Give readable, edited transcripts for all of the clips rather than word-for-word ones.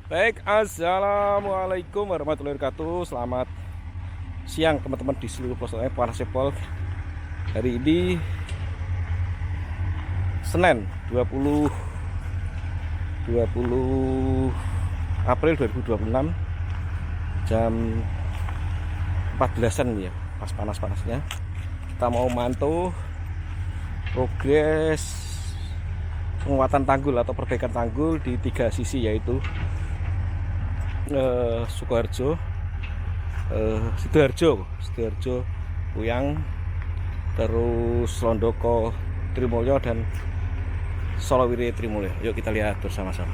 Baik, assalamualaikum warahmatullahi wabarakatuh. Selamat siang teman-teman di seluruh pelosok para sepol. Hari ini Senin 20 April 2026 jam 14-an ya, pas panas-panasnya. Kita mau mantau progres penguatan tanggul atau perbaikan tanggul di 3 sisi, yaitu Sukoharjo, Sidoarjo, Puyang, terus Londoko Trimulyo dan Solowire Trimulyo. Yuk kita lihat bersama-sama.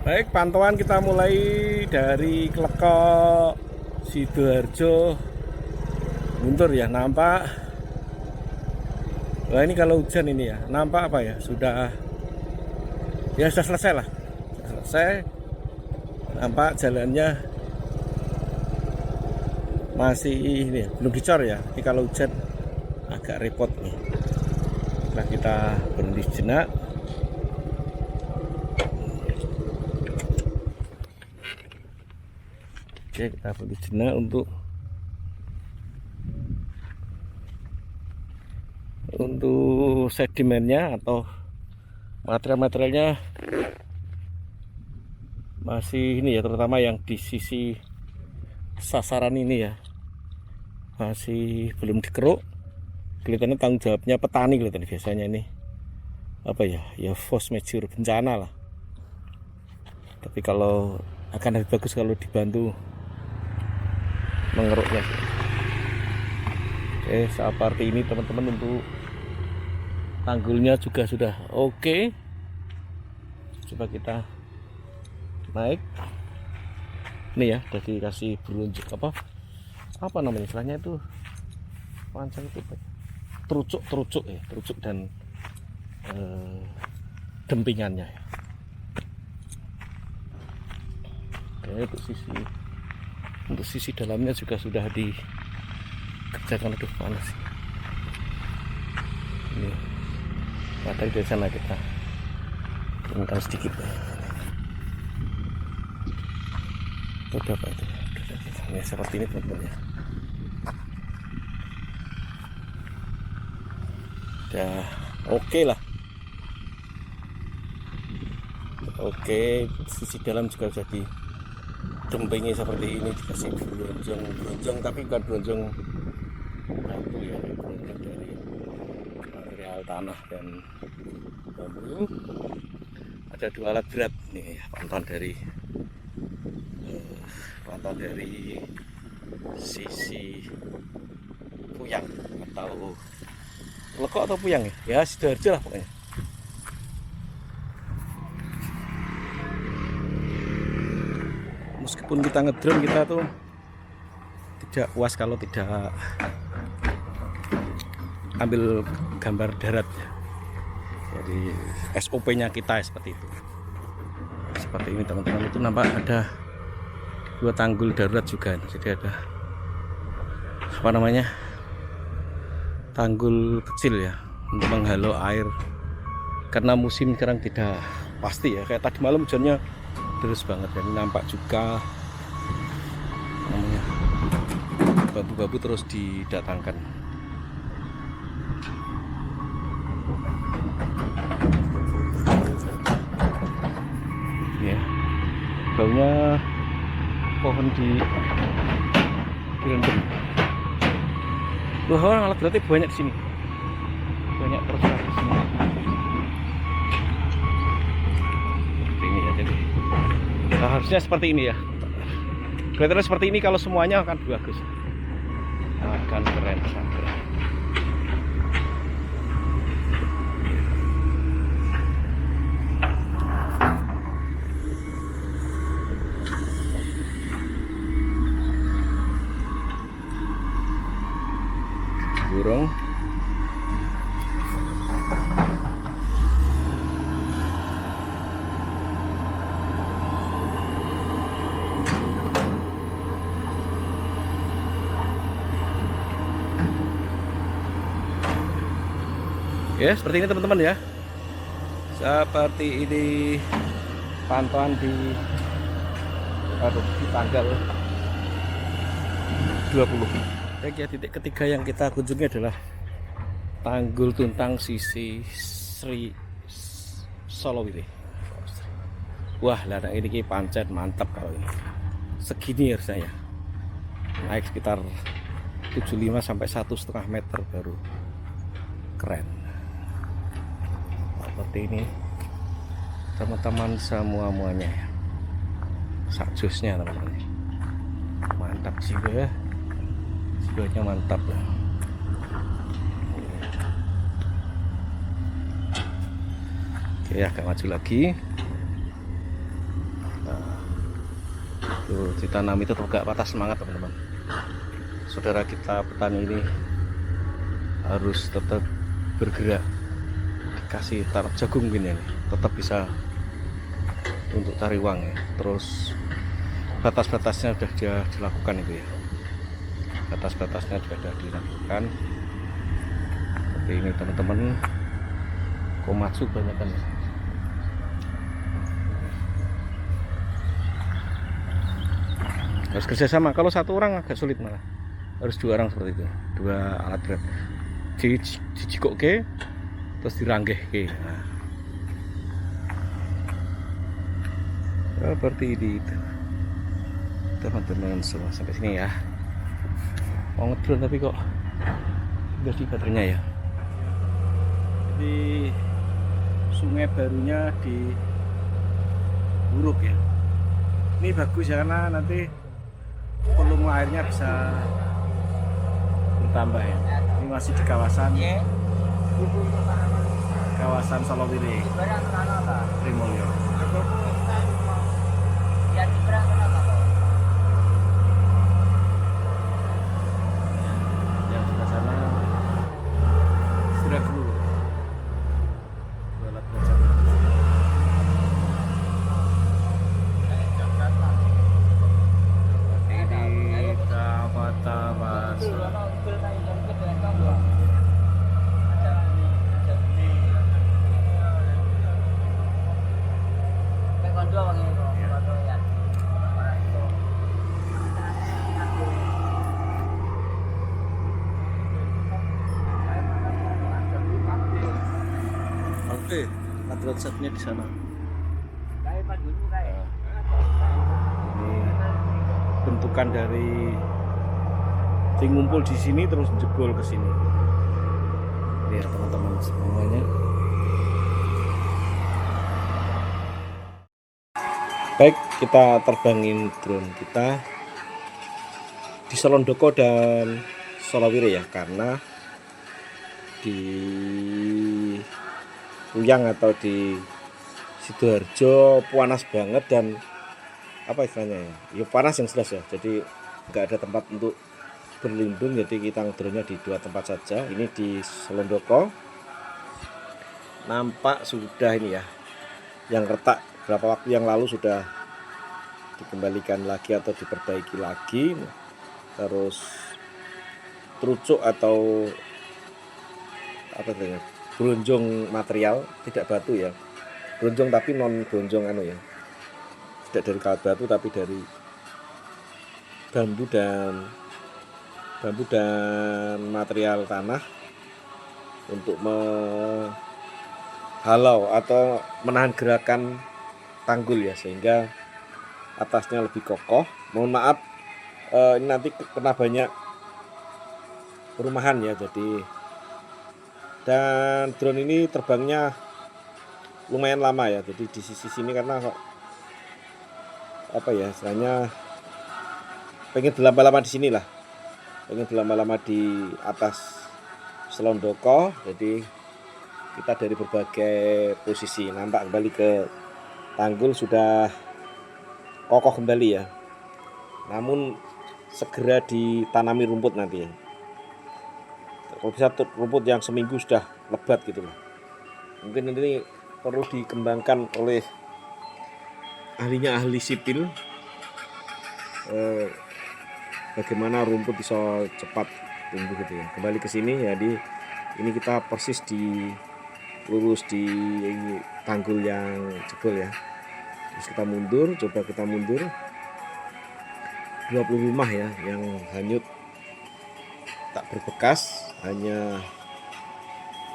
Baik, pantauan kita mulai dari Klekok Sidoarjo Guntur ya, nampak. Wah, ini kalau hujan ini ya, nampak apa ya, sudah selesai lah, nampak jalannya masih ini belum dicor ya. Ini kalau hujan agak repot nih. Nah, kita berhenti sejenak. Oke, kita berhenti sejenak untuk sedimennya atau material-materialnya masih ini ya, terutama yang di sisi sasaran ini ya, masih belum dikeruk. Kelihatannya tanggung jawabnya petani, kelihatan biasanya ini apa ya, force majeure, bencana lah. Tapi kalau akan lebih bagus kalau dibantu mengeruknya. Oke, seperti ini teman-teman, untuk tanggulnya juga sudah oke. Coba kita naik. Ini ya, udah dikasih berunjuk apa namanya istilahnya itu, pancang itu terucuk dan dempingannya ya. Oke, untuk sisi dalamnya juga sudah dikerjakan. Aduh, panas ini. Materi dari sana kita turunkan sedikit. Udah apa itu? Ya, seperti ini teman-teman ya. Udah oke lah. Oke, sisi dalam juga sudah didempingi seperti ini, dikasih bronjong, tapi bukan bronjong batu ya, bronjong dari material tanah dan bambu. Ada 2 alat berat nih ya, pantauan dari sisi Puyang atau Lekok atau Puyang ya, Sidoarjo lah pokoknya. Meskipun kita ngedrone, kita tuh tidak puas kalau tidak ambil gambar darat ya. Jadi SOP-nya kita seperti itu. Seperti ini teman-teman, itu nampak ada 2 tanggul darurat juga. Jadi ada apa namanya, tanggul kecil ya, untuk menghalau air, karena musim sekarang tidak pasti ya. Kayak tadi malam hujannya terus banget dan nampak juga namanya bambu-bambu terus didatangkan ya. Baunya pohon direndam. Loh, orang alat beratnya banyak di sini. Banyak terus di sini. Seperti ini ya, jadi harusnya seperti ini ya. Kelihatannya seperti ini, kalau semuanya akan bagus. Akan keren, sangat keren. Burung. Ya, seperti ini teman-teman ya. Seperti ini pantauan di tanggal 20. Baik ya, titik ketiga yang kita kunjungi adalah Tanggul Tuntang sisi Sri Solowire. Wah, ladang ini pancet mantap kalau ini. Segini harusnya ya. Naik sekitar 75 sampai 1,5 meter baru keren. Seperti ini teman-teman semuanya ya. Sakjusnya teman-teman. Mantap juga. Jiwanya mantap ya. Oke, agak maju lagi. Tuh, ditanam itu tetap patah semangat teman-teman. Saudara kita petani ini harus tetap bergerak. Dikasih tanam jagung gini nih, tetap bisa untuk cari uang ya. Terus batas-batasnya sudah dilakukan itu ya. Batas-batasnya sudah dilakukan. Seperti ini teman-teman. Komatsu banyak kan ya. Harus kerjasama. Kalau satu orang agak sulit malah. Harus 2 orang seperti itu. 2 alat berat. Dijikoke terus diranggehke. Nah. Seperti ini teman-teman semua. Sampai sini ya. Mau ngedrone tapi kok udah di baterainya ya. Jadi sungai barunya di Buruk ya. Ini bagus ya karena nanti volume airnya bisa bertambah ya. Ini masih di kawasan Solowire, Trimulyo. Yang sebelah sana sudah dulu. Oke, aturan setnya di sana. Ini bentukan dari yang ngumpul di sini terus jebol ke sini. Lihat teman-teman semuanya. Baik, kita terbangin drone kita di Selondoko dan Solowire ya, karena di Uyang atau di Sidoarjo panas banget dan apa istilahnya ya, panas yang jelas ya. Jadi nggak ada tempat untuk berlindung, jadi kita ngedronnya di 2 tempat saja. Ini di Selondoko nampak sudah ini ya, yang retak berapa waktu yang lalu sudah dikembalikan lagi atau diperbaiki lagi. Terus terucuk atau apa namanya, bronjong material, tidak batu ya, bronjong tapi non bronjong anu ya, tidak dari kawat batu tapi dari bambu dan material tanah untuk menghalau atau menahan gerakan tanggul ya, sehingga atasnya lebih kokoh. Mohon maaf, ini nanti kena banyak perumahan ya, jadi dan drone ini terbangnya lumayan lama ya, jadi di sisi sini karena kok apa ya istilahnya, pengen berlama-lama di sini lah, pengen berlama-lama di atas Selondoko. Jadi kita dari berbagai posisi nampak kembali ke tanggul sudah kokoh kembali ya, namun segera ditanami rumput nanti ya. Kalau bisa rumput yang seminggu sudah lebat gitu loh. Mungkin ini perlu dikembangkan oleh ahli sipil, bagaimana rumput bisa cepat tumbuh gitu ya. Kembali ke sini ya, ini kita persis di lurus di tanggul yang jebol ya. Terus kita mundur, coba kita mundur 20 rumah ya yang hanyut, tak berbekas, hanya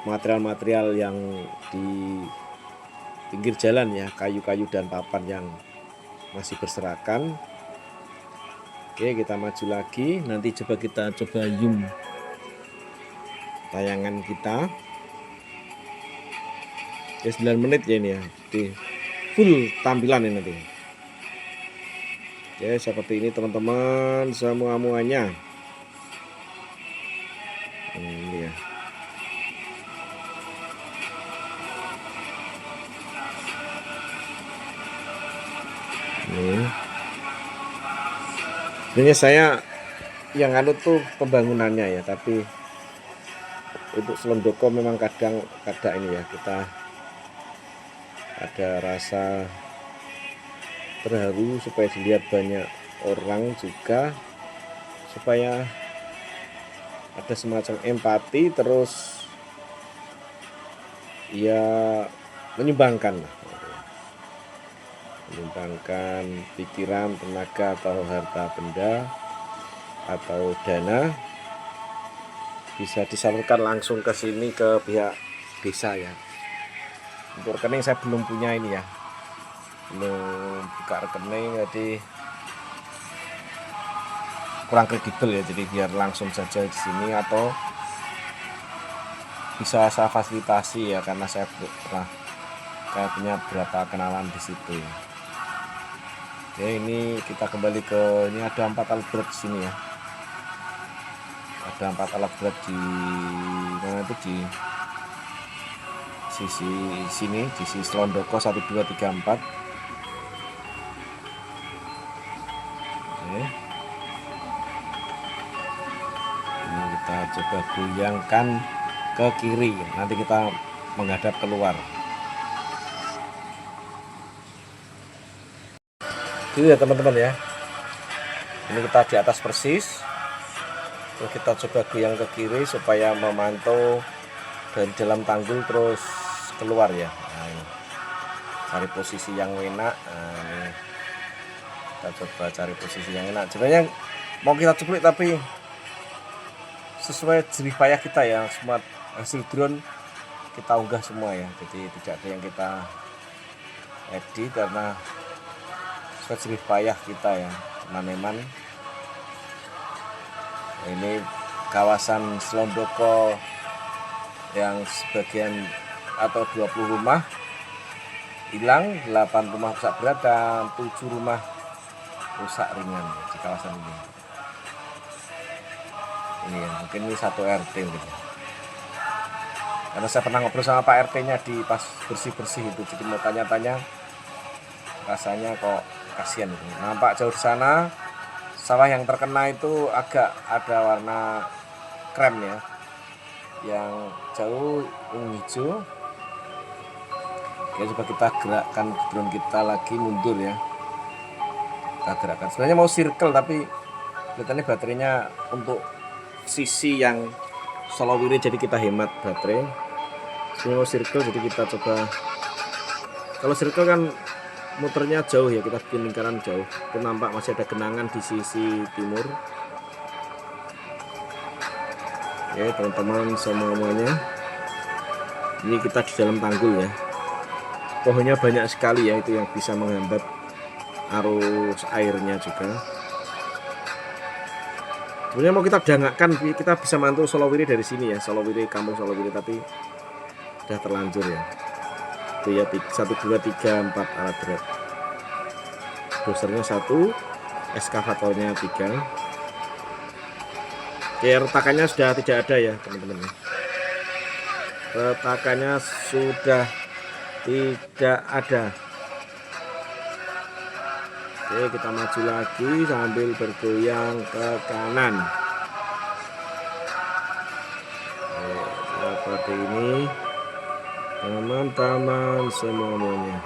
material-material yang di pinggir jalan ya, kayu-kayu dan papan yang masih berserakan. Oke, kita maju lagi. Nanti kita coba zoom tayangan kita. Ya 9 menit ya ini ya, di full tampilan ini nanti. Oke, seperti ini teman-teman semuanya. Ini ya. Ini. Sebenarnya saya yang tuh pembangunannya ya, tapi untuk Selondoko memang kadang ini ya, kita ada rasa terharu supaya dilihat banyak orang juga, supaya ada semacam empati, terus ya menyumbangkan pikiran, tenaga atau harta benda atau dana bisa disalurkan langsung ke sini ke pihak desa ya. Untuk rekening saya belum punya ini ya, belum buka rekening, jadi kurang kredibel ya, jadi biar langsung saja di sini atau bisa saya fasilitasi ya, karena saya pernah punya berapa kenalan di situ ya. Oke, ini kita kembali ke, ini ada 4 alat berat di sini ya, ada 4 alat berat di mana itu, di sisi sini, di sisi Selondoko 1 2 3 4. Oke. Ini kita coba goyangkan ke kiri, nanti kita menghadap keluar. Gitu ya teman-teman ya. Ini kita di atas persis. Terus kita coba goyang ke kiri supaya memantau dari dalam tanggul terus keluar ya. Nah, ini. Cari posisi yang enak. Nah, ini. Kita coba cari posisi yang enak. Sebenarnya mau kita cuplik tapi sesuai jerih payah kita ya. Semua hasil drone kita unggah semua ya. Jadi tidak ada yang kita edit karena sesuai jerih payah kita ya, teman-teman. Ini kawasan Selondoko yang sebagian atau 20 rumah hilang, 8 rumah rusak berat dan 7 rumah rusak ringan di kawasan ini. Ini ya, mungkin ini 1 RT gitu. Karena saya pernah ngobrol sama Pak RT-nya di pas bersih-bersih itu, jadi mau tanya-tanya rasanya kok kasihan itu. Nampak jauh di sana sawah yang terkena itu agak ada warna krem ya, yang jauh ungu hijau. Oke, coba kita gerakkan drone kita lagi mundur ya, kita gerakkan. Sebenarnya mau circle tapi kelihatannya baterainya untuk sisi yang Solowiri, jadi kita hemat baterai. Semua circle, jadi kita coba, kalau circle kan muternya jauh ya, kita bikin lingkaran jauh. Itu nampak masih ada genangan di sisi timur. Oke teman-teman semuanya, ini kita di dalam tanggul ya, pohonnya banyak sekali ya, itu yang bisa menghambat arus airnya juga. Sebenarnya mau kita dangakkan, kita bisa mantul Solowiri dari sini ya, Solowiri, kampung Solowiri, tapi udah terlanjur ya. Itu ya, 1 2 3 4 alat berat, dosernya 1, eskavatornya 3. Oke, retakannya sudah tidak ada ya teman-teman, retakannya sudah tidak ada. Oke, kita maju lagi sambil bergoyang ke kanan. Oke, seperti ini teman-teman semuanya.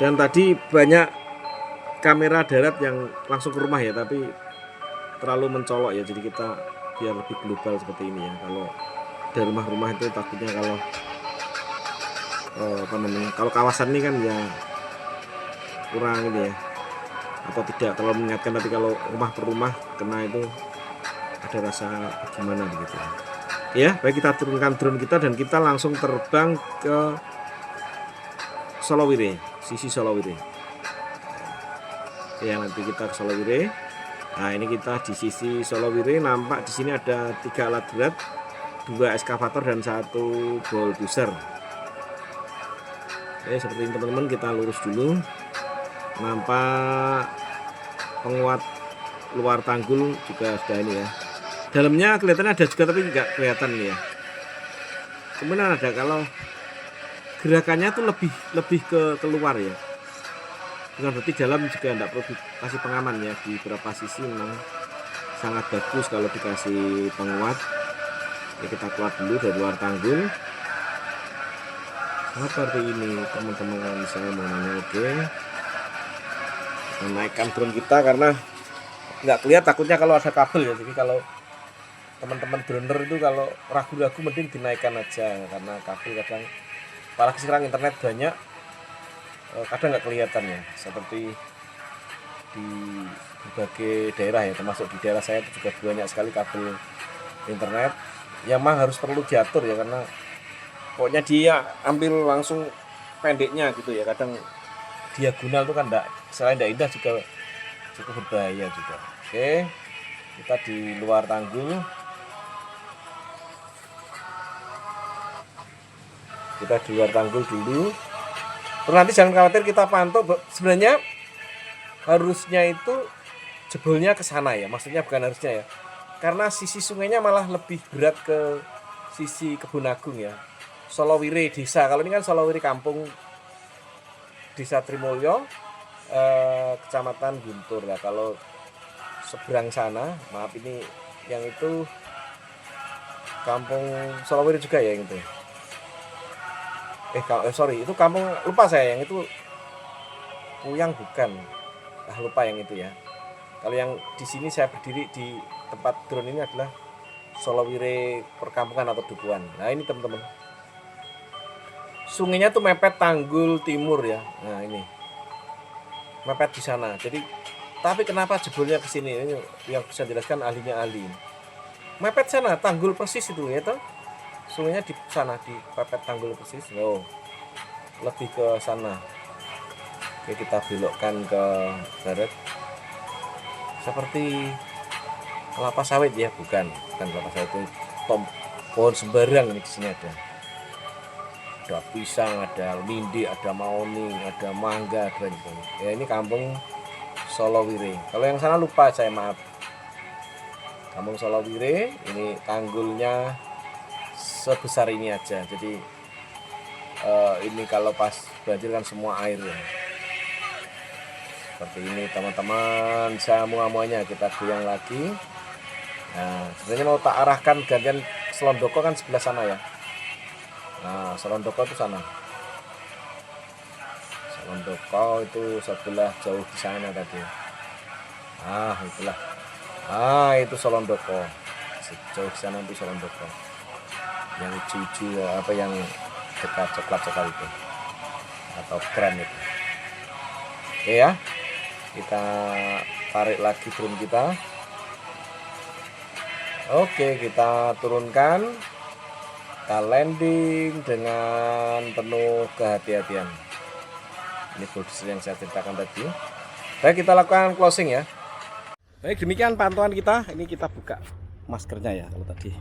Dan tadi banyak kamera darat yang langsung ke rumah ya, tapi terlalu mencolok ya, jadi kita biar lebih global seperti ini ya. Kalau dari rumah-rumah itu takutnya kalau kalau kawasan ini kan ya kurang ini ya, atau tidak kalau mengingatkan nanti kalau rumah per rumah kena itu ada rasa gimana begitu ya. Baik, kita turunkan drone kita dan kita langsung terbang ke Solowire, sisi Solowire ya. Nanti kita ke Solowire. Nah, ini kita di sisi Solowire. Nampak di sini ada 3 alat berat, 2 eskavator dan 1 bulldozer. Oke, seperti ini teman-teman, kita lurus dulu. Nampak penguat luar tanggul juga sudah ini ya. Dalamnya kelihatan ada juga tapi nggak kelihatan ya. Kemudian ada kalau gerakannya tuh lebih ke keluar ya. Bukan berarti dalam juga tidak perlu dikasih pengaman ya. Di beberapa sisi memang sangat bagus kalau dikasih penguat. Oke, kita keluar dulu dari luar tanggul. Seperti ini teman-teman, kalau misalnya mau nanya. Oke, kita naikkan drone kita karena nggak kelihatan, takutnya kalau ada kabel ya. Jadi kalau teman-teman droner itu kalau ragu-ragu mending dinaikkan aja, karena kabel kadang, apalagi sekarang internet banyak, kadang nggak kelihatan ya. Seperti di berbagai daerah ya, termasuk di daerah saya itu juga banyak sekali kabel internet yang mah harus perlu diatur ya, karena pokoknya dia ambil langsung pendeknya gitu ya. Kadang diagonal itu kan enggak, selain tidak indah juga cukup berbahaya juga. Oke, kita di luar tanggul. Kita di luar tanggul dulu. Terus nanti jangan khawatir, kita pantau. Sebenarnya harusnya itu jebolnya ke sana ya, maksudnya bukan harusnya ya, karena sisi sungainya malah lebih berat ke sisi Kebun Agung ya, Solowire desa. Kalau ini kan Solowire kampung, Desa Trimulyo, Kecamatan Guntur ya. Kalau seberang sana, maaf ini yang itu Kampung Solowire juga ya yang itu. Sorry, itu kampung, lupa saya yang itu Puyang bukan. Lupa yang itu ya. Kalau yang di sini saya berdiri di tempat drone ini adalah Solowire perkampungan atau dukuhan. Nah, ini teman-teman. Sungainya tuh mepet Tanggul Timur ya. Nah, ini. Mepet di sana. Jadi, tapi kenapa jebolnya ke sini? Ini yang bisa jelaskan ahlinya ahli. Mepet sana, tanggul persis itu ya toh. Sungainya di sana, di pepet tanggul persis. Oh, lebih ke sana. Oke, kita belokkan ke barat. Seperti kelapa sawit ya, bukan kelapa sawit, itu pohon sembarang ini di sini ada. Ada pisang, ada lindi, ada maoni, ada mangga, ada gitu. Ya, ini kampung Solowire. Kalau yang sana lupa saya, maaf. Kampung Solowire, ini tanggulnya sebesar ini aja. Jadi ini kalau pas banjir kan semua air ya. Seperti ini teman-teman, semuanya kita goyang lagi. Nah, sebenarnya mau tak arahkan gantian Selondoko kan sebelah sana ya. Nah, Selondoko itu sana. Selondoko itu sebelah jauh di sana tadi. Ah, itulah. Ah, itu Selondoko. Jauh di sana itu Selondoko. Yang hijau apa yang dekat coklat-coklat itu. Atau krem itu. Oke ya. Kita tarik lagi drone kita. Oke, kita turunkan. Kita landing dengan penuh kehati-hatian. Ini bulldozer yang saya ceritakan tadi. Baik, kita lakukan closing ya. Baik, demikian pantauan kita. Ini kita buka maskernya ya kalau tadi.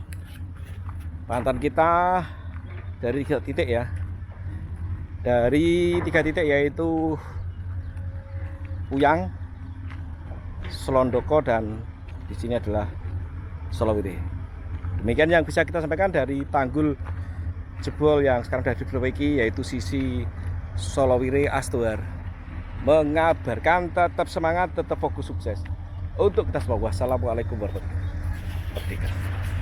Pantauan kita dari 3 titik ya. Dari 3 titik yaitu Puyang, Selondoko, dan di sini adalah Solowire. Demikian yang bisa kita sampaikan dari tanggul jebol yang sekarang sudah diperbaiki, yaitu sisi Solowire Astuhar. Mengabarkan tetap semangat, tetap fokus, sukses untuk kita semua. Wassalamualaikum warahmatullahi wabarakatuh.